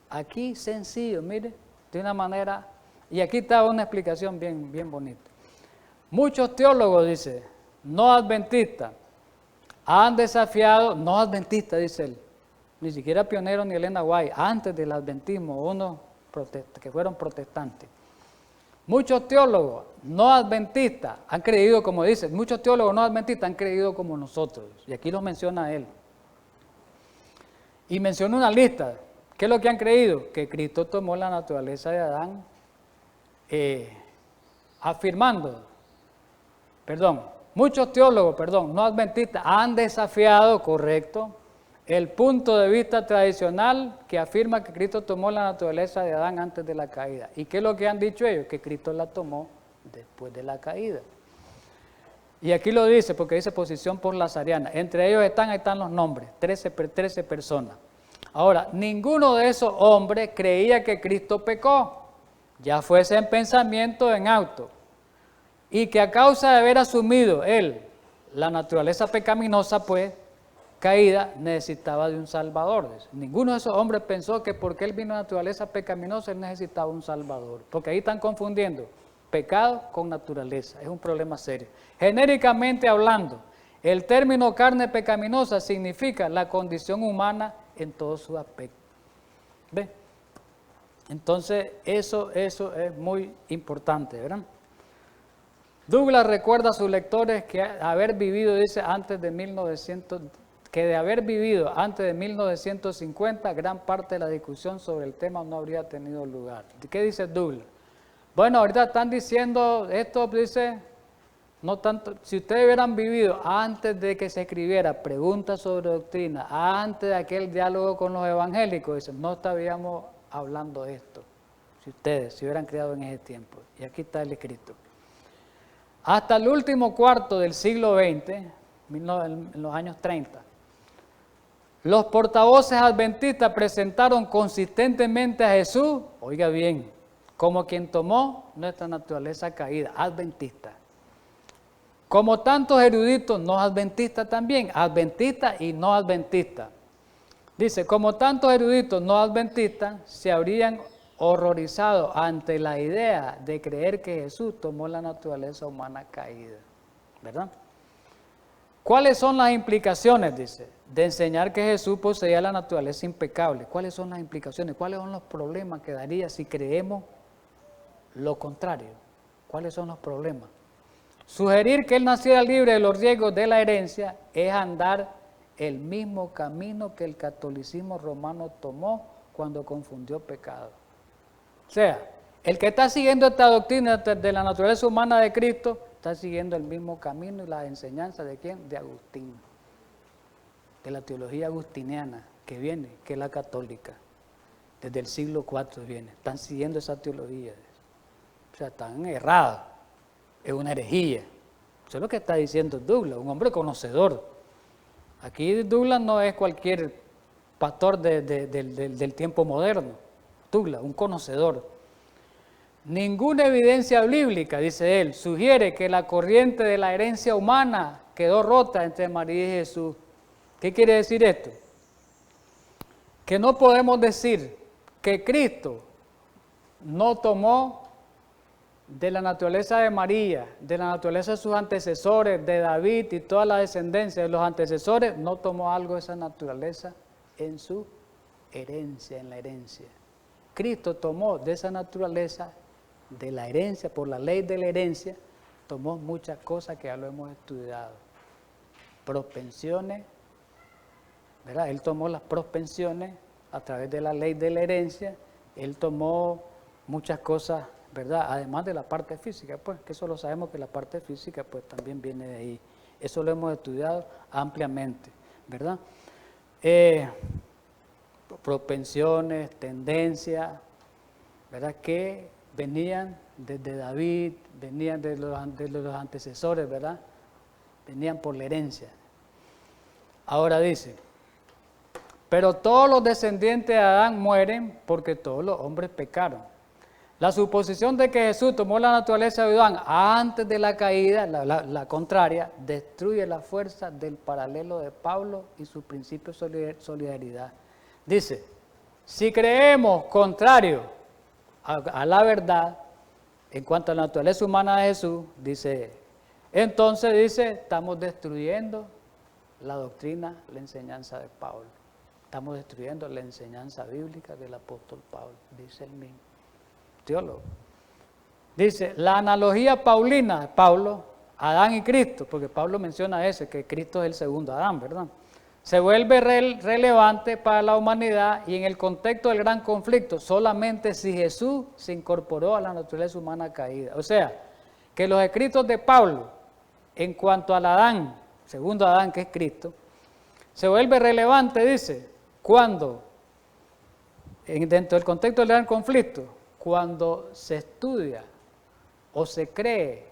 Aquí sencillo, mire, de una manera, y aquí está una explicación bien bonita. Muchos teólogos, dice, no adventistas, han desafiado, no adventistas, dice él, ni siquiera pionero ni Elena White, antes del adventismo, unos que fueron protestantes. Muchos teólogos no adventistas han creído, como dice, muchos teólogos no adventistas han creído como nosotros, y aquí lo menciona él. Y menciona una lista. ¿Qué es lo que han creído? Que Cristo tomó la naturaleza de Adán, muchos teólogos, no adventistas, han desafiado, correcto, el punto de vista tradicional que afirma que Cristo tomó la naturaleza de Adán antes de la caída. ¿Y qué es lo que han dicho ellos? Que Cristo la tomó después de la caída. Y aquí lo dice, porque dice posición por lazariana. Entre ellos están los nombres, 13 personas. Ahora, ninguno de esos hombres creía que Cristo pecó, ya fuese en pensamiento o en acto, y que a causa de haber asumido él la naturaleza pecaminosa, pues, caída, necesitaba de un salvador. Ninguno de esos hombres pensó que porque él vino a naturaleza pecaminosa, él necesitaba un salvador, porque ahí están confundiendo pecado con naturaleza, es un problema serio. Genéricamente hablando, el término carne pecaminosa significa la condición humana en todos sus aspectos. ¿Ve? Entonces, eso es muy importante, ¿verdad? Douglas recuerda a sus lectores que de haber vivido antes de 1950, gran parte de la discusión sobre el tema no habría tenido lugar. ¿Qué dice Douglas? Bueno, ahorita están diciendo esto, dice, no tanto, si ustedes hubieran vivido antes de que se escribiera Preguntas sobre Doctrina, antes de aquel diálogo con los evangélicos, dice, no estaríamos hablando de esto, si ustedes se hubieran criado en ese tiempo. Y aquí está el escrito. Hasta el último cuarto del siglo XX, en los años 30, los portavoces adventistas presentaron consistentemente a Jesús, oiga bien, como quien tomó nuestra naturaleza caída, adventista. Como tantos eruditos no adventistas también, adventistas y no adventistas. Dice, como tantos eruditos no adventistas se habrían horrorizado ante la idea de creer que Jesús tomó la naturaleza humana caída, ¿verdad? ¿Cuáles son las implicaciones, dice, de enseñar que Jesús poseía la naturaleza impecable? ¿Cuáles son las implicaciones? ¿Cuáles son los problemas que daría si creemos lo contrario? ¿Cuáles son los problemas? Sugerir que él naciera libre de los riesgos de la herencia es andar el mismo camino que el catolicismo romano tomó cuando confundió pecado. O sea, el que está siguiendo esta doctrina de la naturaleza humana de Cristo está siguiendo el mismo camino y la enseñanza de ¿quién? De Agustín, de la teología agustiniana que viene, que es la católica, desde el siglo IV viene, están siguiendo esa teología, o sea, están errados, es una herejía. Eso es lo que está diciendo Douglas, un hombre conocedor. Aquí Douglas no es cualquier pastor del tiempo moderno, Douglas, un conocedor. Ninguna evidencia bíblica, dice él, sugiere que la corriente de la herencia humana quedó rota entre María y Jesús. ¿Qué quiere decir esto? Que no podemos decir que Cristo no tomó de la naturaleza de María, de la naturaleza de sus antecesores, de David y toda la descendencia de los antecesores, no tomó algo de esa naturaleza en su herencia, en la herencia. Cristo tomó de esa naturaleza, de la herencia, por la ley de la herencia, tomó muchas cosas que ya lo hemos estudiado. Propensiones, ¿verdad? Él tomó las propensiones a través de la ley de la herencia, él tomó muchas cosas, ¿verdad? Además de la parte física, pues, que eso lo sabemos que la parte física, pues, también viene de ahí. Eso lo hemos estudiado ampliamente, ¿verdad? Propensiones, tendencias, ¿verdad? Que venían desde David, venían de los antecesores, ¿verdad? Venían por la herencia. Ahora dice, pero todos los descendientes de Adán mueren porque todos los hombres pecaron. La suposición de que Jesús tomó la naturaleza de Adán antes de la caída, la contraria, destruye la fuerza del paralelo de Pablo y su principio de solidaridad. Dice, si creemos contrario a la verdad en cuanto a la naturaleza humana de Jesús, dice, entonces dice, estamos destruyendo la doctrina, la enseñanza de Pablo. Estamos destruyendo la enseñanza bíblica del apóstol Pablo, dice el mismo teólogo. Dice, la analogía paulina de Pablo, Adán y Cristo, porque Pablo menciona ese, que Cristo es el segundo Adán, ¿verdad? Se vuelve relevante para la humanidad y en el contexto del gran conflicto, solamente si Jesús se incorporó a la naturaleza humana caída. O sea, que los escritos de Pablo, en cuanto al Adán, segundo Adán que es Cristo, se vuelve relevante, dice, cuando, dentro del contexto del gran conflicto, cuando se estudia o se cree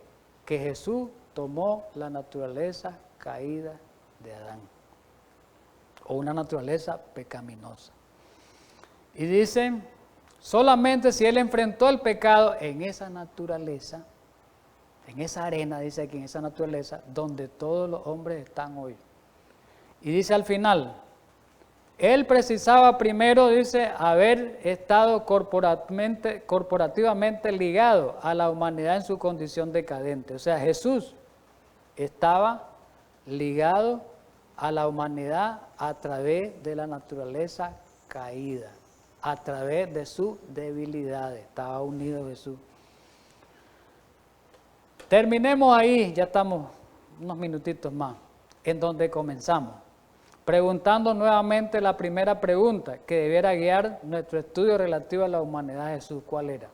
que Jesús tomó la naturaleza caída de Adán, o una naturaleza pecaminosa. Y dicen, solamente si él enfrentó el pecado en esa naturaleza, en esa arena, dice aquí, en esa naturaleza, donde todos los hombres están hoy. Y dice al final, él precisaba primero, dice, haber estado corporativamente ligado a la humanidad en su condición decadente. O sea, Jesús estaba ligado a la humanidad a través de la naturaleza caída, a través de sus debilidades. Estaba unido Jesús. Terminemos ahí, ya estamos unos minutitos más, en donde comenzamos. Preguntando nuevamente la primera pregunta que debiera guiar nuestro estudio relativo a la humanidad de Jesús. ¿Cuál era?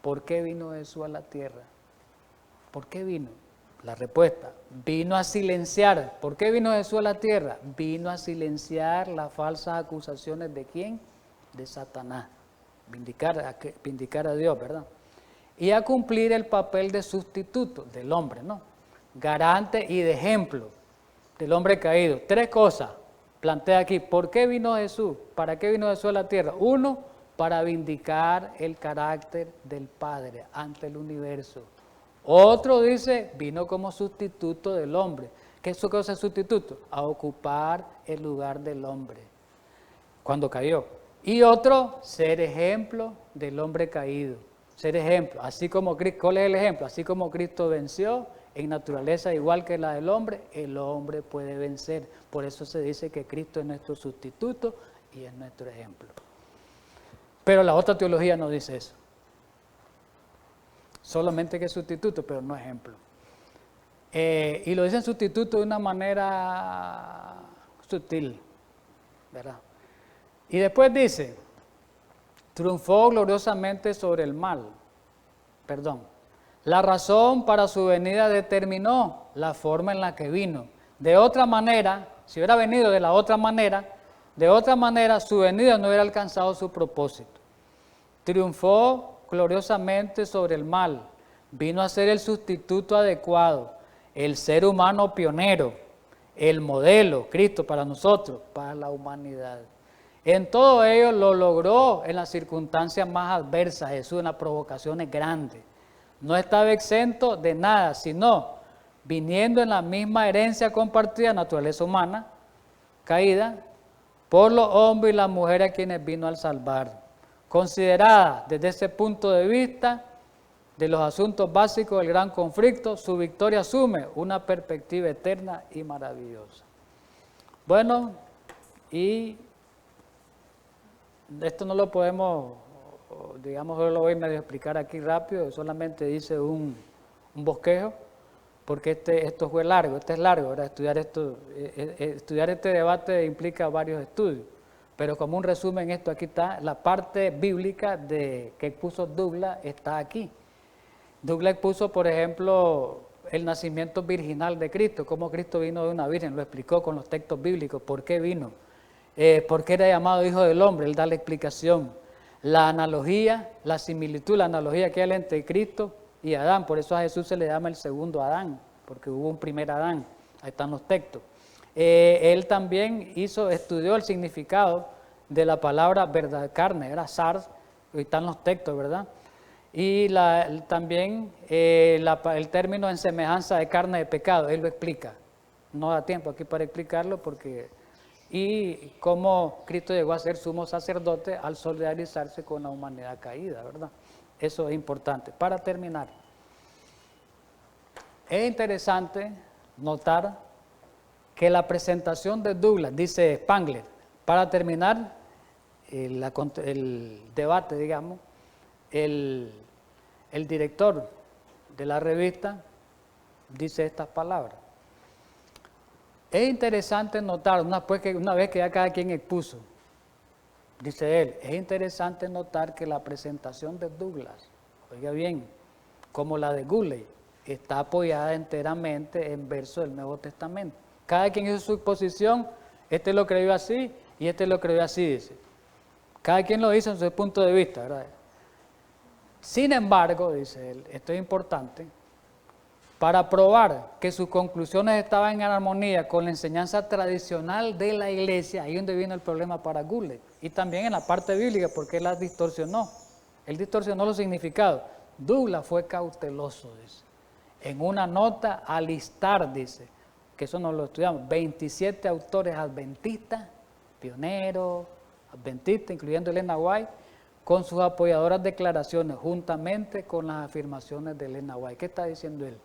¿Por qué vino Jesús a la tierra? ¿Por qué vino? La respuesta, vino a silenciar. ¿Por qué vino Jesús a la tierra? Vino a silenciar las falsas acusaciones ¿de quién? De Satanás. Vindicar a Dios, ¿verdad? Y a cumplir el papel de sustituto del hombre, ¿no? Garante y de ejemplo del hombre caído. Tres cosas plantea aquí. ¿Por qué vino Jesús? ¿Para qué vino Jesús a la tierra? Uno, para vindicar el carácter del Padre ante el universo. Otro dice, vino como sustituto del hombre. ¿Qué es cosa de sustituto? A ocupar el lugar del hombre cuando cayó. Y otro, ser ejemplo del hombre caído. Ser ejemplo. Así como Cristo, ¿cuál es el ejemplo? Así como Cristo venció en naturaleza igual que la del hombre, el hombre puede vencer. Por eso se dice que Cristo es nuestro sustituto y es nuestro ejemplo. Pero la otra teología no dice eso. Solamente que es sustituto, pero no ejemplo. Y lo dicen sustituto de una manera sutil, ¿verdad? Y después dice, triunfó gloriosamente sobre el mal. La razón para su venida determinó la forma en la que vino. De otra manera, si hubiera venido de otra manera su venida no hubiera alcanzado su propósito. Triunfó gloriosamente sobre el mal. Vino a ser el sustituto adecuado, el ser humano pionero, el modelo, Cristo para nosotros, para la humanidad. En todo ello lo logró en las circunstancias más adversas, Jesús, en las provocaciones grandes. No estaba exento de nada, sino viniendo en la misma herencia compartida, naturaleza humana, caída, por los hombres y las mujeres a quienes vino al salvar. Considerada desde ese punto de vista de los asuntos básicos del gran conflicto, su victoria asume una perspectiva eterna y maravillosa. Bueno, y esto no lo podemos, digamos, yo lo voy a medio explicar aquí rápido, solamente dice un bosquejo, porque esto fue largo, este es largo, ¿verdad? Estudiar este debate implica varios estudios, pero como un resumen esto aquí está, la parte bíblica que expuso Douglas está aquí. Douglas expuso, por ejemplo, el nacimiento virginal de Cristo, cómo Cristo vino de una virgen, lo explicó con los textos bíblicos, por qué vino, por qué era llamado Hijo del Hombre, él da la explicación. La analogía, la similitud, la analogía que hay entre Cristo y Adán, por eso a Jesús se le llama el segundo Adán, porque hubo un primer Adán, ahí están los textos. Él también estudió el significado de la palabra verdad carne, era sars, ahí están los textos, ¿verdad? Y también el término en semejanza de carne de pecado, él lo explica. No da tiempo aquí para explicarlo porque... Y cómo Cristo llegó a ser sumo sacerdote al solidarizarse con la humanidad caída, ¿verdad? Eso es importante. Para terminar, es interesante notar que la presentación de Douglas, dice Spangler, para terminar el debate, digamos, el director de la revista dice estas palabras. Es interesante notar, una vez que ya cada quien expuso, dice él, es interesante notar que la presentación de Douglas, oiga bien, como la de Gulley, está apoyada enteramente en versos del Nuevo Testamento. Cada quien hizo su exposición, este lo creyó así y este lo creyó así, dice. Cada quien lo hizo en su punto de vista, ¿verdad? Sin embargo, dice él, esto es importante, para probar que sus conclusiones estaban en armonía con la enseñanza tradicional de la iglesia, ahí es donde viene el problema para Gulley, y también en la parte bíblica, porque él las distorsionó, él distorsionó los significados. Douglas fue cauteloso, dice, en una nota a listar, dice, que eso no lo estudiamos, 27 autores adventistas, pioneros, adventistas, incluyendo Elena White, con sus apoyadoras declaraciones, juntamente con las afirmaciones de Elena White. ¿Qué está diciendo él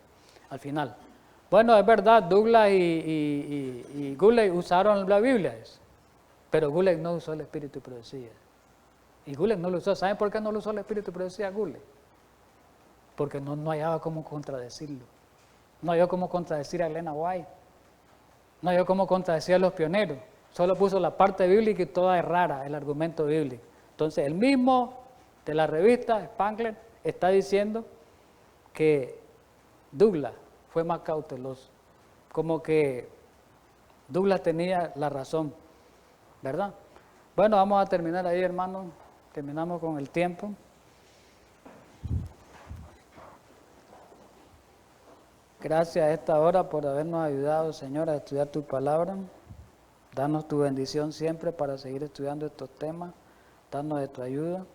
al final? Bueno, es verdad, Douglas y Gulley usaron la Biblia, pero Gulley no usó el espíritu de profecía. Y Gulley no lo usó. ¿Saben por qué no lo usó el espíritu de profecía Gulley? Porque no hallaba cómo contradecirlo. No halló cómo contradecir a Elena White. No halló cómo contradecir a los pioneros. Solo puso la parte bíblica y toda es rara, el argumento bíblico. Entonces, el mismo de la revista, Spangler, está diciendo que Douglas fue más cauteloso. Como que Douglas tenía la razón, ¿verdad? Bueno, vamos a terminar ahí, hermanos. Terminamos con el tiempo. Gracias a esta hora por habernos ayudado, Señor, a estudiar tu palabra. Danos tu bendición siempre para seguir estudiando estos temas. Danos de tu ayuda.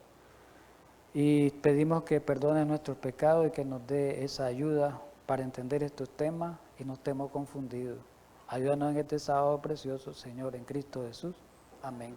Y pedimos que perdones nuestros pecados y que nos dé esa ayuda para entender estos temas y no estemos confundidos. Ayúdanos en este sábado precioso, Señor, en Cristo Jesús. Amén.